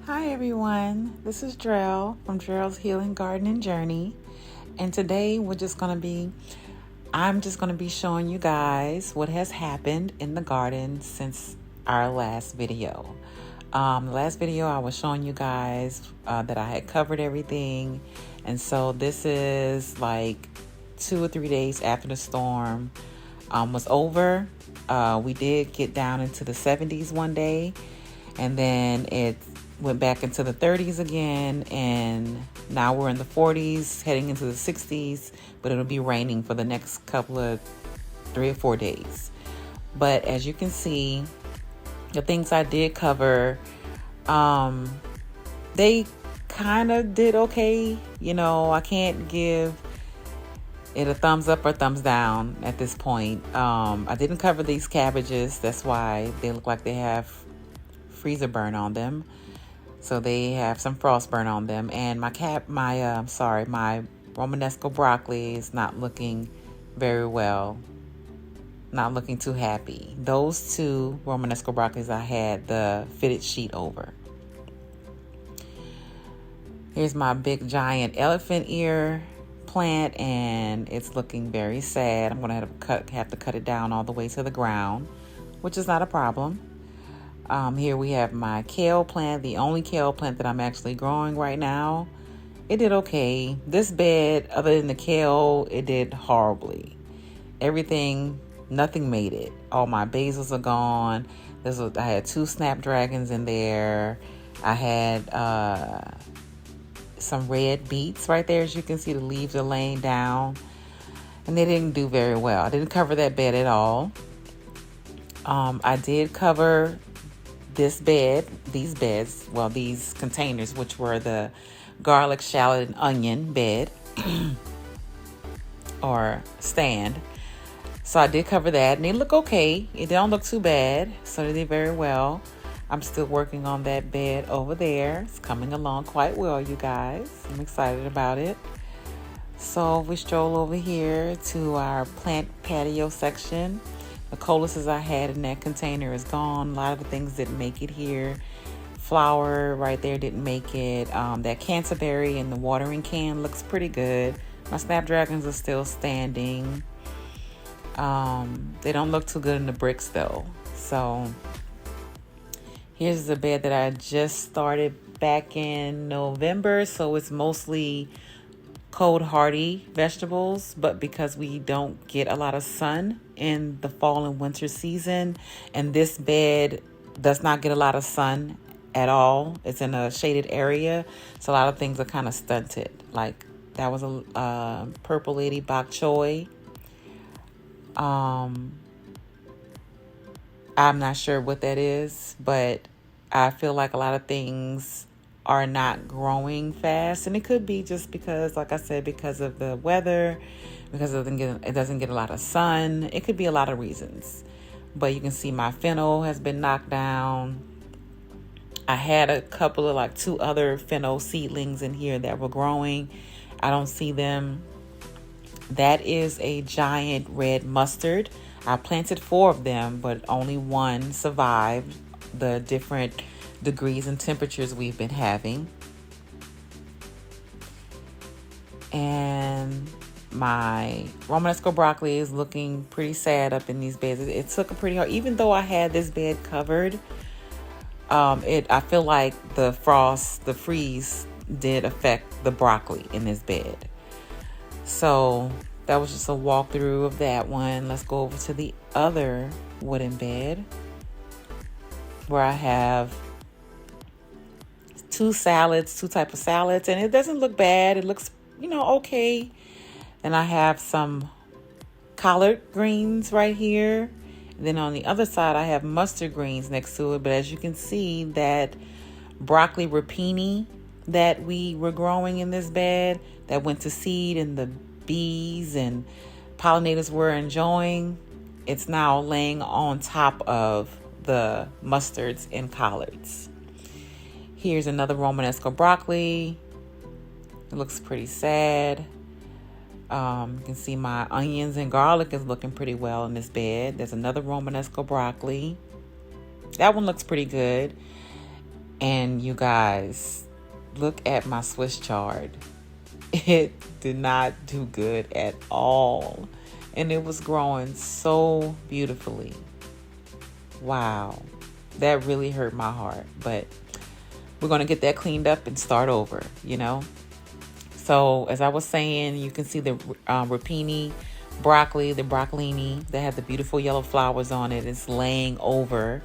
Hi everyone, this is Drell from Drell's Healing Garden and Journey, and today I'm just going to be showing you guys what has happened in the garden since our last video. The last video I was showing you guys that I had covered everything, and so this is like 2 or 3 days after the storm was over. We did get down into the 70s one day, and then it went back into the 30s again, and now we're in the 40s, heading into the 60s, but it'll be raining for the next couple of 3 or 4 days. But as you can see, the things I did cover, they kind of did okay. I can't give it a thumbs up or thumbs down at this point. I didn't cover these cabbages. That's why they look like they have freezer burn on them. So they have some frost burn on them, and my Romanesco broccoli is not looking very well. Not looking too happy. Those 2 Romanesco broccolis I had the fitted sheet over. Here's my big giant elephant ear plant, and it's looking very sad. I'm gonna have to cut it down all the way to the ground, which is not a problem. Here we have my kale plant, the only kale plant that I'm actually growing right now. It did okay. This bed, other than the kale, it did horribly. Nothing made it. All my basils are gone. I had 2 snapdragons in there. I had some red beets right there. As you can see, the leaves are laying down, and they didn't do very well. I didn't cover that bed at all. I did cover these containers, which were the garlic, shallot, and onion bed or stand. So I did cover that, and they look okay. It don't look too bad, so they did very well. I'm still working on that bed over there. It's coming along quite well, you guys. I'm excited about it. So we stroll over here to our plant patio section. The coluses I had in that container is gone. A lot of the things didn't make it here. Flower right there didn't make it. That canterbury in the watering can looks pretty good. My snapdragons are still standing. They don't look too good in the bricks though. So here's the bed that I just started back in November. So it's mostly cold hardy vegetables, but because we don't get a lot of sun in the fall and winter season, and this bed does not get a lot of sun at all, it's in a shaded area, so a lot of things are kind of stunted. Like that was a purple lady bok choy. I'm not sure what that is, but I feel like a lot of things are not growing fast, and it could be just because, like I said, because of the weather, because it doesn't get a lot of sun. It could be a lot of reasons, but you can see my fennel has been knocked down. I had a couple of 2 other fennel seedlings in here that were growing. I don't see them. That is a giant red mustard. I planted 4 of them, but only 1 survived the different degrees and temperatures we've been having. And my Romanesco broccoli is looking pretty sad up in these beds. It took a pretty hard, even though I had this bed covered, I feel like the freeze did affect the broccoli in this bed. So that was just a walkthrough of that one. Let's go over to the other wooden bed where I have 2 types of salads, and it doesn't look bad. It looks, okay. And I have some collard greens right here. And then on the other side, I have mustard greens next to it. But as you can see, that broccoli rapini that we were growing in this bed that went to seed and the bees and pollinators were enjoying, it's now laying on top of the mustards and collards. Here's another Romanesco broccoli. It looks pretty sad. You can see my onions and garlic is looking pretty well in this bed. There's another Romanesco broccoli. That one looks pretty good. And you guys, look at my Swiss chard. It did not do good at all. And it was growing so beautifully. Wow. That really hurt my heart. But we're going to get that cleaned up and start over, So as I was saying, you can see the rapini broccoli, the broccolini that had the beautiful yellow flowers on it is laying over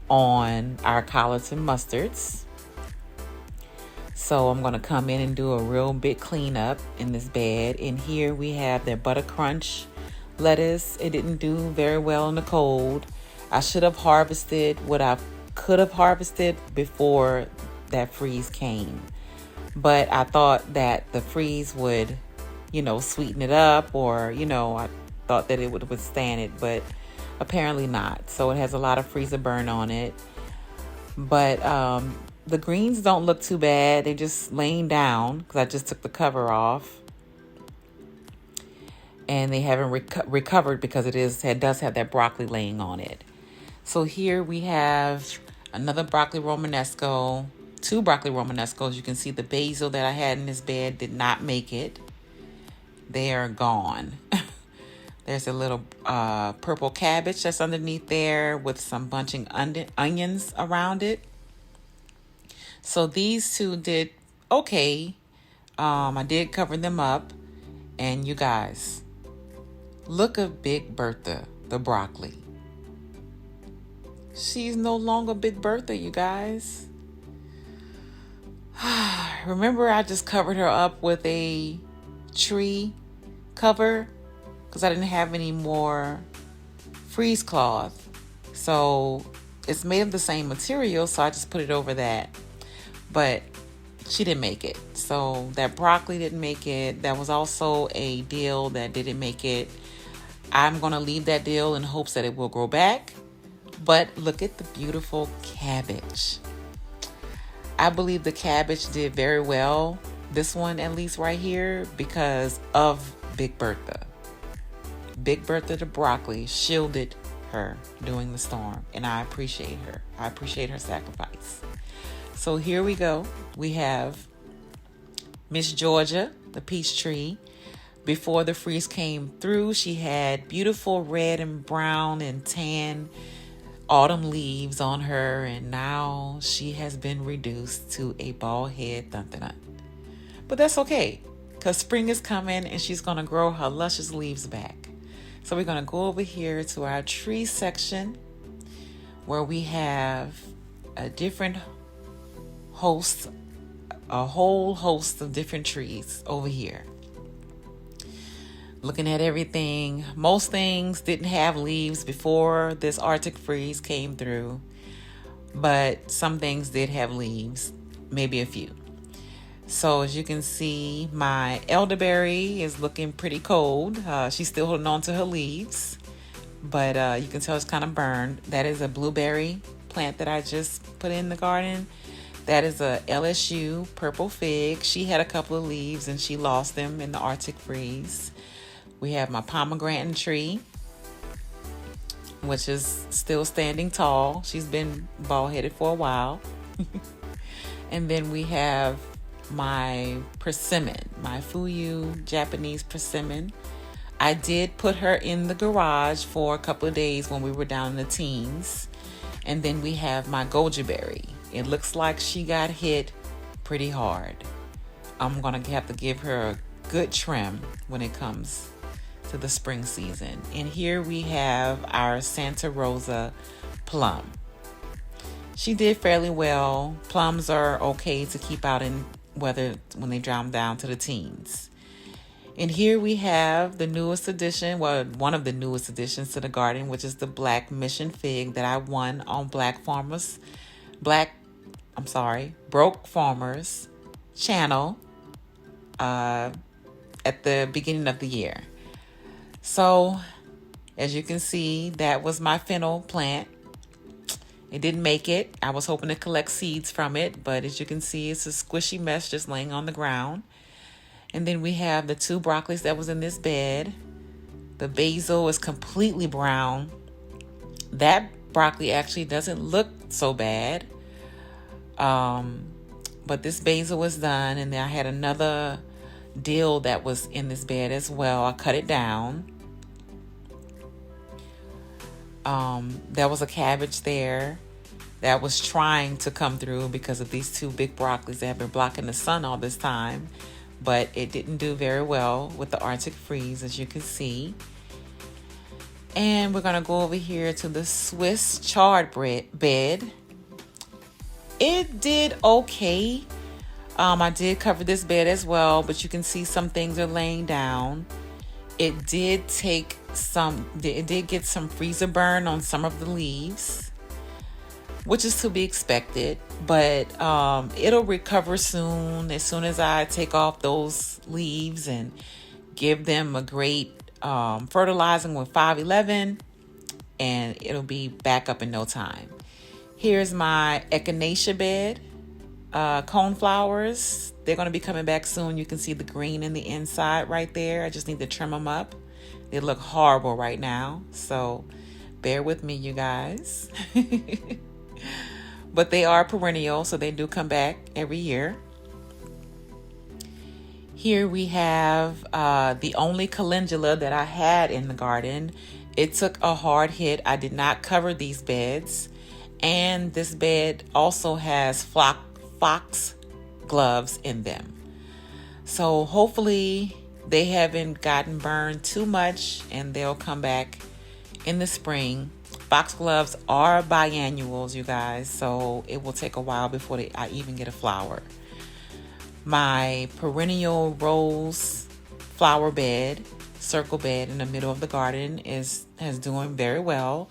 on our collards and mustards. So I'm going to come in and do a real big cleanup in this bed. And here we have the butter crunch lettuce. It didn't do very well in the cold. I should have harvested what I could have harvested before that freeze came. But I thought that the freeze would, sweeten it up, or, I thought that it would withstand it, but apparently not. So it has a lot of freezer burn on it. But the greens don't look too bad. They're just laying down because I just took the cover off. And they haven't recovered because it does have that broccoli laying on it. So here we have another broccoli romanesco, 2 broccoli romanescos. You can see the basil that I had in this bed did not make it. They are gone. There's a little purple cabbage that's underneath there with some bunching onions around it. So these 2 did okay. I did cover them up. And you guys, look at Big Bertha, the broccoli. She's no longer Big Bertha, you guys. Remember, I just covered her up with a tree cover because I didn't have any more freeze cloth. So it's made of the same material, so I just put it over that. But she didn't make it. So that broccoli didn't make it. That was also a dill that didn't make it. I'm going to leave that dill in hopes that it will grow back. But look at the beautiful cabbage. I believe the cabbage did very well, this one at least right here, because of Big Bertha. Big Bertha the broccoli shielded her during the storm, and I appreciate her. I appreciate her sacrifice. So here we go. We have Miss Georgia, the peach tree. Before the freeze came through, she had beautiful red and brown and tan autumn leaves on her, and now she has been reduced to a bald head. Dun, dun, dun. But that's okay, because spring is coming and she's going to grow her luscious leaves back. So we're going to go over here to our tree section where we have a whole host of different trees over here. Looking at everything, most things didn't have leaves before this Arctic freeze came through, but some things did have leaves, maybe a few. So as you can see, my elderberry is looking pretty cold. She's still holding on to her leaves, but you can tell it's kind of burned. That is a blueberry plant that I just put in the garden. That is a LSU purple fig. She had a couple of leaves and she lost them in the Arctic freeze. We have my pomegranate tree, which is still standing tall. She's been bald-headed for a while. And then we have my persimmon, my Fuyu Japanese persimmon. I did put her in the garage for a couple of days when we were down in the teens. And then we have my goji berry. It looks like she got hit pretty hard. I'm going to have to give her a good trim when it comes to the spring season. And here we have our Santa Rosa plum. She did fairly well. Plums are okay to keep out in weather when they drop down to the teens. And here we have the newest addition, one of the newest additions to the garden, which is the Black Mission Fig that I won on Broke Farmers channel at the beginning of the year. So, as you can see, that was my fennel plant. It didn't make it. I was hoping to collect seeds from it, but as you can see, it's a squishy mess just laying on the ground. And then we have the 2 broccolis that was in this bed. The basil is completely brown. That broccoli actually doesn't look so bad. But this basil was done, and then I had another dill that was in this bed as well. I cut it down. There was a cabbage there that was trying to come through because of these two big broccolis that have been blocking the sun all this time, but it didn't do very well with the Arctic freeze, as you can see. And we're gonna go over here to the Swiss chard bed. It did okay. I did cover this bed as well, but you can see some things are laying down. It did get some freezer burn on some of the leaves, which is to be expected, but it'll recover soon as soon as I take off those leaves and give them a great fertilizing with 511, and it'll be back up in no time. Here's my echinacea bed, coneflowers. They're going to be coming back soon. You can see the green in the inside right there. I just need to trim them up. They look horrible right now, so bear with me, you guys. But they are perennial, so they do come back every year. Here we have the only calendula that I had in the garden. It took a hard hit. I did not cover these beds. And this bed also has fox gloves in them. So hopefully they haven't gotten burned too much and they'll come back in the spring. Foxgloves are biannuals, you guys, so it will take a while before I even get a flower. My perennial rose flower bed, circle bed in the middle of the garden has doing very well.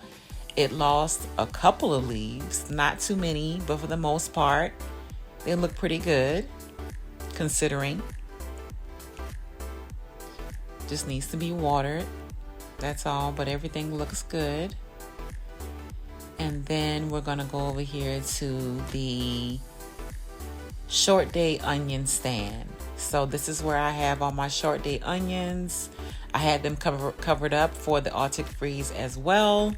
It lost a couple of leaves, not too many, but for the most part, they look pretty good considering. Just needs to be watered. That's all, but everything looks good. And then we're gonna go over here to the short day onion stand. So this is where I have all my short day onions. I had them covered up for the Arctic freeze as well.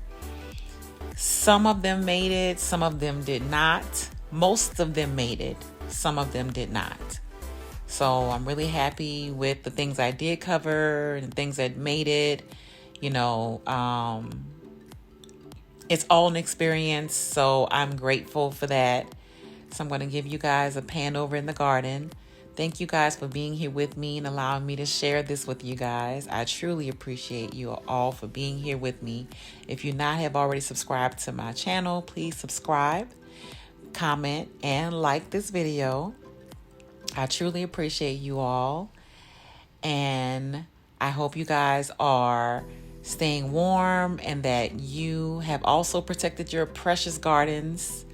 Some of them made it, some of them did not. Most of them made it, some of them did not. So I'm really happy with the things I did cover and things that made it. You know, it's all an experience, so I'm grateful for that. So I'm going to give you guys a pan over in the garden. Thank you guys for being here with me and allowing me to share this with you guys. I truly appreciate you all for being here with me. If you not have already subscribed to my channel, please subscribe, comment, and like this video. I truly appreciate you all. And I hope you guys are staying warm and that you have also protected your precious gardens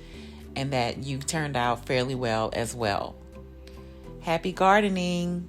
and that you turned out fairly well as well. Happy gardening!